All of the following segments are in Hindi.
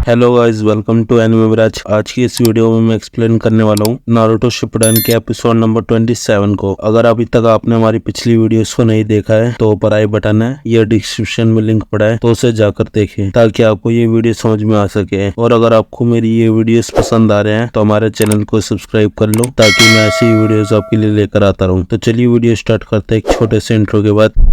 Hello guys, welcome to anime branch. आज की इस वीडियो में मैं एक्सप्लेन करने वाला हूँ नारुतो शिपुडेन के एपिसोड नंबर 27 को। अगर अभी तक आपने हमारी पिछली वीडियोस को नहीं देखा है तो ऊपर आई बटन है या डिस्क्रिप्शन में लिंक पड़ा है तो उसे जाकर देखें ताकि आपको ये वीडियो समझ में आ सके। और अगर आपको मेरी ये वीडियोस पसंद आ रहे हैं तो हमारे चैनल को सब्सक्राइब कर लो ताकि मैं ऐसी वीडियोस आपके लिए लेकर आता रहूँ। तो चलिए वीडियो स्टार्ट करते हैं एक छोटे से इंट्रो के बाद।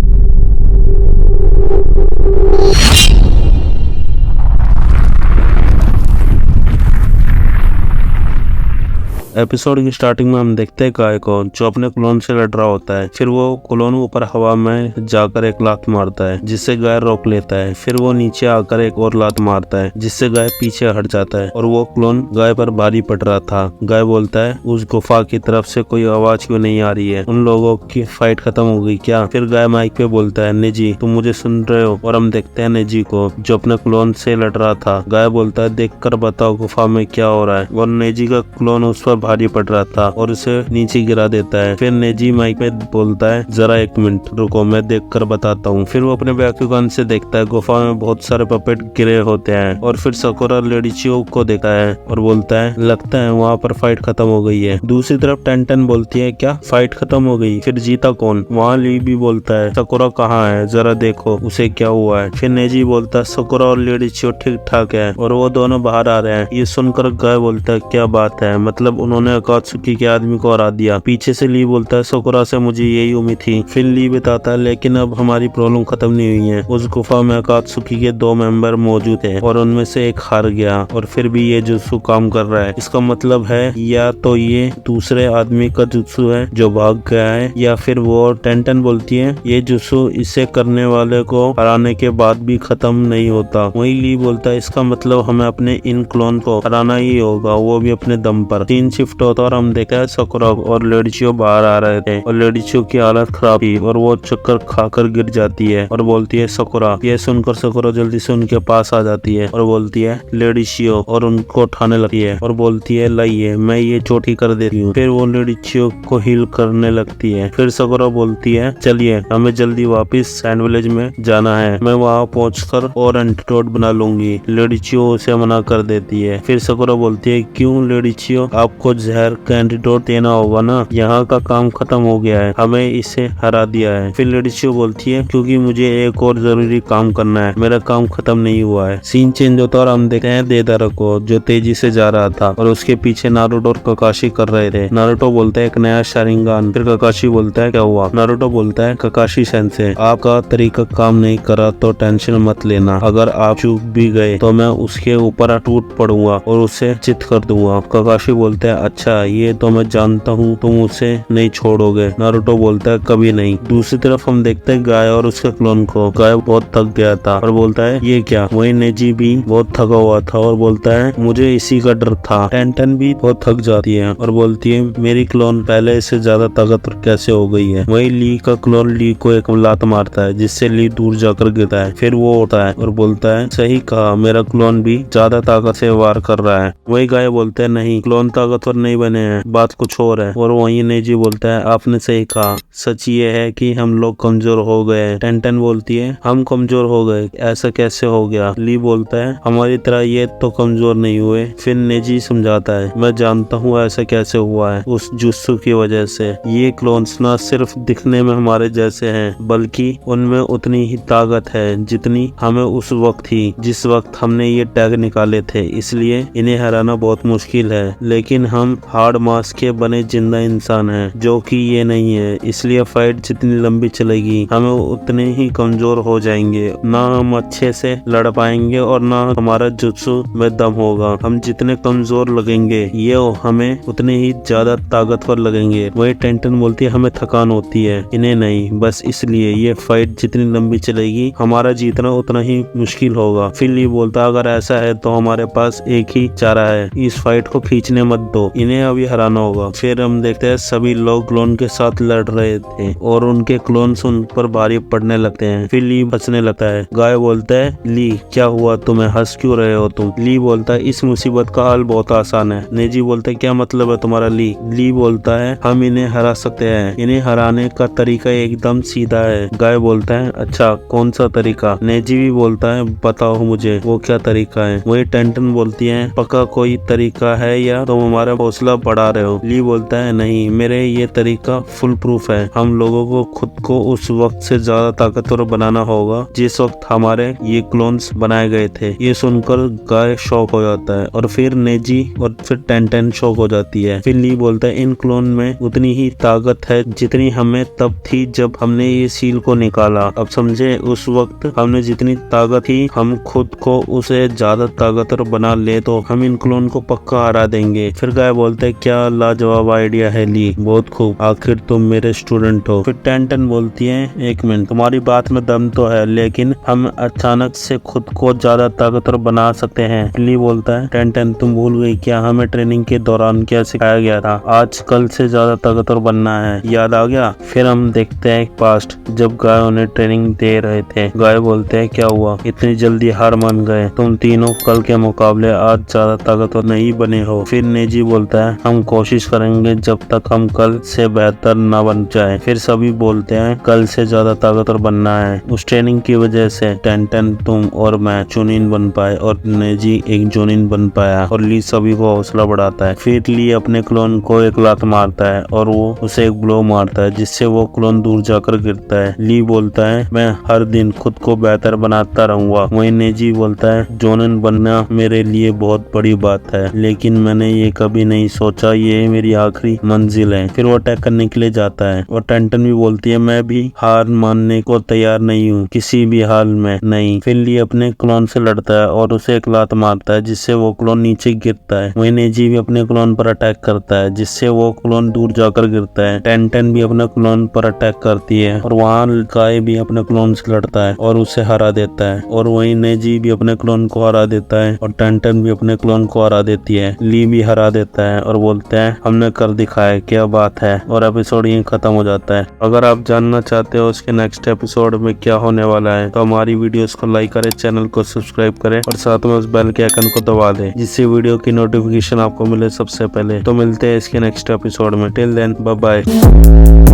एपिसोड की स्टार्टिंग में हम देखते हैं गाय को जो अपने क्लोन से लड़ रहा होता है। फिर वो क्लोन ऊपर हवा में जाकर एक लात मारता है जिससे गाय रोक लेता है। फिर वो नीचे आकर एक और लात मारता है जिससे गाय पीछे हट जाता है और वो क्लोन गाय पर भारी पड़ रहा था। गाय बोलता है उस गुफा की तरफ से कोई आवाज क्यों नहीं आ रही है, उन लोगों की फाइट खत्म हो गई क्या। फिर गाय माइक पे बोलता है नेजी तुम मुझे सुन रहे हो। और हम देखते हैं नेजी को जो अपने क्लोन से लड़ रहा था। गाय बोलता है देख कर बताओ गुफा में क्या हो रहा है। और नेजी का क्लोन उस पर भारी पड़ रहा था और उसे नीचे गिरा देता है। फिर नेजी माइक में बोलता है जरा एक मिनट रुको मैं देख कर बताता हूँ। फिर वो अपने वैक्यूगन से देखता है गुफा में बहुत सारे पपेट गिरे होते हैं। और फिर सकुरा लेडीचियो को देखता है और बोलता है लगता है वहाँ पर फाइट खत्म हो गई है। दूसरी तरफ टेंटन बोलती है क्या फाइट खत्म हो गई, फिर जीता कौन। वहाँ ली भी बोलता है सकुरा कहाँ है जरा देखो उसे क्या हुआ है। फिर नेजी बोलता है सकुरा और लेडीचियो ठीक ठाक है और वो दोनों बाहर आ रहे हैं। ये सुनकर गाय बोलता है क्या बात है, मतलब उन्होंने अकात्सुकी के आदमी को हरा दिया। पीछे से ली बोलता है सकुरा से मुझे यही उम्मीद थी। फिर ली बताता है लेकिन अब हमारी प्रॉब्लम खत्म नहीं हुई है। उस गुफा में अकात्सुकी के 2 मेंबर मौजूद हैं और उनमें से एक हार गया और फिर भी ये जुत्सु काम कर रहा है। इसका मतलब है या तो ये दूसरे आदमी का जुत्सु है जो भाग गया है या फिर वो। टेंटन बोलती है ये जुत्सु इसे करने वाले को हराने के बाद भी खत्म नहीं होता। वही ली बोलता है इसका मतलब हमें अपने इन क्लोन को हराना ही होगा, वो भी अपने दम पर। 3 शिफ्ट होता और हम देखा है सकुरा और लेडीचियो बाहर आ रहे थे और लेडीचियो की हालत खराब थी और वो चक्कर खाकर गिर जाती है और बोलती है सकुरा। ये सुनकर सकुरा जल्दी से उनके पास आ जाती है और बोलती है लेडीचियो और उनको उठाने लगती है और बोलती है लाइए मैं ये चोटी कर देती हूँ। फिर वो लेडीचियो को हील करने लगती है। फिर सकुरा बोलती है चलिए हमें जल्दी वापिस सैंड विलेज में जाना है, मैं वहाँ पहुँचकर और एंटीडोट बना लूंगी। लेडीचियो उसे मना कर देती है। फिर सकुरा बोलती है क्यों लेडीचियो, आपको जहर का एंटीडोट देना होगा ना, यहाँ का काम खत्म हो गया है, हमें इसे हरा दिया है। फिर लेडीचियो बोलती है क्योंकि मुझे एक और जरूरी काम करना है, मेरा काम खत्म नहीं हुआ है। सीन चेंज होता और हम देखते हैं देदारा को जो तेजी से जा रहा था और उसके पीछे नारुतो और ककाशी कर रहे थे। नारुतो बोलता है एक नया शारिंगान। फिर ककाशी बोलता है क्या हुआ। नारुतो बोलता है ककाशी सेंसे आपका तरीका काम नहीं करा तो टेंशन मत लेना, अगर आप चूक भी गए तो मैं उसके ऊपर टूट पड़ूंगा और उसे चित कर दूंगा। ककाशी बोलता है अच्छा ये तो मैं जानता हूँ तुम उसे नहीं छोड़ोगे। नारुतो बोलता है कभी नहीं। दूसरी तरफ हम देखते हैं गाय और उसके क्लोन को। गाय बहुत थक गया था और बोलता है ये क्या। वही नेजी भी बहुत थका हुआ था और बोलता है मुझे इसी का डर था। टेंटन भी बहुत थक जाती है और बोलती है मेरी क्लोन पहले से ज्यादा ताकतवर कैसे हो गई है। वही ली का क्लोन ली को एक लात मारता है जिससे ली दूर जाकर गिरता है। फिर वो उठता है और बोलता है सही कहा, मेरा क्लोन भी ज्यादा ताकत से वार कर रहा है। वही गाय बोलते है नहीं क्लोन ताकतवर नहीं बने हैं, बात कुछ और है। और वही नेजी बोलता है आपने सही कहा, सच ये है कि हम लोग कमजोर हो गए। टेंटन बोलती है हम कमजोर हो गए, ऐसा कैसे हो गया। ली बोलता है हमारी तरह ये तो कमजोर नहीं हुए। फिर नेजी समझाता है मैं जानता हूँ ऐसा कैसे हुआ है, उस जुत्सु की वजह से। ये क्लोन्स ना सिर्फ दिखने में हमारे जैसे हैं बल्कि उनमें उतनी ही ताकत है जितनी हमें उस वक्त थी जिस वक्त हमने ये टैग निकाले थे, इसलिए इन्हें हराना बहुत मुश्किल है। लेकिन हम हार्ड मास के बने जिंदा इंसान हैं जो कि ये नहीं है, इसलिए फाइट जितनी लंबी चलेगी हमें उतने ही कमजोर हो जाएंगे, ना हम अच्छे से लड़ पाएंगे और ना हमारा जुत्सु में दम होगा। हम जितने कमजोर लगेंगे ये हमें उतने ही ज्यादा ताकतवर लगेंगे। वही टेंटन बोलती है हमें थकान होती है, इन्हें नहीं, बस इसलिए ये फाइट जितनी लंबी चलेगी हमारा जीतना उतना ही मुश्किल होगा। फिर ली बोलता अगर ऐसा है तो हमारे पास एक ही चारा है, इस फाइट को खींचने मत दो। तो इन्हें अभी हराना होगा। फिर हम देखते हैं सभी लोग क्लोन के साथ लड़ रहे थे और उनके क्लोन्स उन पर भारी पड़ने लगते हैं। फिर ली हंसने लगता है। गाय बोलता है, ली क्या हुआ तुम्हें, हंस क्यों रहे हो तुम? ली बोलता है, इस मुसीबत का हल बहुत आसान है। नेजी बोलता है, क्या मतलब है तुम्हारा? ली बोलता है, हम इन्हें हरा सकते हैं। इन्हें हराने का तरीका एकदम सीधा है। गाय बोलता है, अच्छा कौन सा तरीका? नेजी भी बोलता है, बताओ मुझे वो क्या तरीका है। वही टेंटन बोलती है, पक्का कोई तरीका है या तुम हमारा हौसला बढ़ा रहे हो? ली बोलता है, नहीं, मेरे ये तरीका फुल प्रूफ है। हम लोगों को खुद को उस वक्त से ज्यादा ताकतवर बनाना होगा जिस वक्त हमारे ये क्लोन्स बनाए गए थे। ये सुनकर गाय शॉक हो जाता है और फिर नेजी और फिर टेंटन शॉक हो जाती है। फिर ली बोलता है, इन क्लोन में उतनी ही ताकत है जितनी हमें तब थी जब हमने ये सील को निकाला। अब समझे, उस वक्त हमने जितनी ताकत थी, हम खुद को उसे ज्यादा ताकतवर बना ले तो हम इन क्लोन को पक्का हरा देंगे। फिर गाय बोलता है, क्या लाजवाब आइडिया है ली, बहुत खूब, आखिर तुम मेरे स्टूडेंट हो। फिर टेंटन बोलती है, एक मिनट, तुम्हारी बात में दम तो है, लेकिन हम अचानक से खुद को ज्यादा ताकतवर बना सकते हैं। ली बोलता है, टेंटन तुम भूल गई क्या हमें ट्रेनिंग के दौरान क्या सिखाया गया था? आज कल से ज्यादा ताकतवर बनना है, याद आ गया? फिर हम देखते हैं पास्ट, जब गाय उन्हें ट्रेनिंग दे रहे थे। गाय बोलते हैं, क्या हुआ, इतनी जल्दी हार मान गए? तुम तीनों कल के मुकाबले आज ज्यादा ताकतवर नहीं बने हो। फिर नेजी बोलता है, हम कोशिश करेंगे जब तक हम कल से बेहतर न बन जाए। फिर सभी बोलते हैं, कल से ज्यादा ताकतवर बनना है। उस ट्रेनिंग की वजह से टेंटन, तुम और मैं चुनिन बन पाए और नेजी एक जोनिन बन पाया और ली सभी को हौसला बढ़ाता है। फिर ली अपने क्लोन को एक लात मारता है और वो उसे एक ब्लो मारता है जिससे वो क्लोन दूर जाकर गिरता है। ली बोलता है, मैं हर दिन खुद को बेहतर बनाता रहूंगा। वहीं नेजी बोलता है, जोनिन बनना मेरे लिए बहुत बड़ी बात है, लेकिन मैंने ये कभी नहीं सोचा ये मेरी आखिरी मंजिल है। फिर वो अटैक करने के लिए जाता है और टेंटन भी बोलती है, मैं भी हार मानने को तैयार नहीं हूँ, किसी भी हाल में नहीं। फिर ली अपने क्लोन से लड़ता है और उसे एक लात मारता है जिससे वो क्लोन नीचे गिरता है। वहीं नेजी भी अपने क्लोन पर अटैक करता है जिससे वो क्लोन दूर जाकर गिरता है। टेंटन भी अपने क्लोन पर अटैक करती है और वहाँ गाय भी अपने क्लोन से लड़ता है और उसे हरा देता है। और वहीं नेजी भी अपने क्लोन को हरा देता है और टेंटन भी अपने क्लोन को हरा देती है। ली भी हरा देता है और बोलते हैं, हमने कर दिखाया, क्या बात है। और एपिसोड यहीं खत्म हो जाता है। अगर आप जानना चाहते हो उसके नेक्स्ट एपिसोड में क्या होने वाला है तो हमारी वीडियोस को लाइक करें, चैनल को सब्सक्राइब करें और साथ में उस बेल के आइकन को दबा दें जिससे वीडियो की नोटिफिकेशन आपको मिले सबसे पहले। तो मिलते हैं इसके नेक्स्ट एपिसोड में। Till then, bye bye.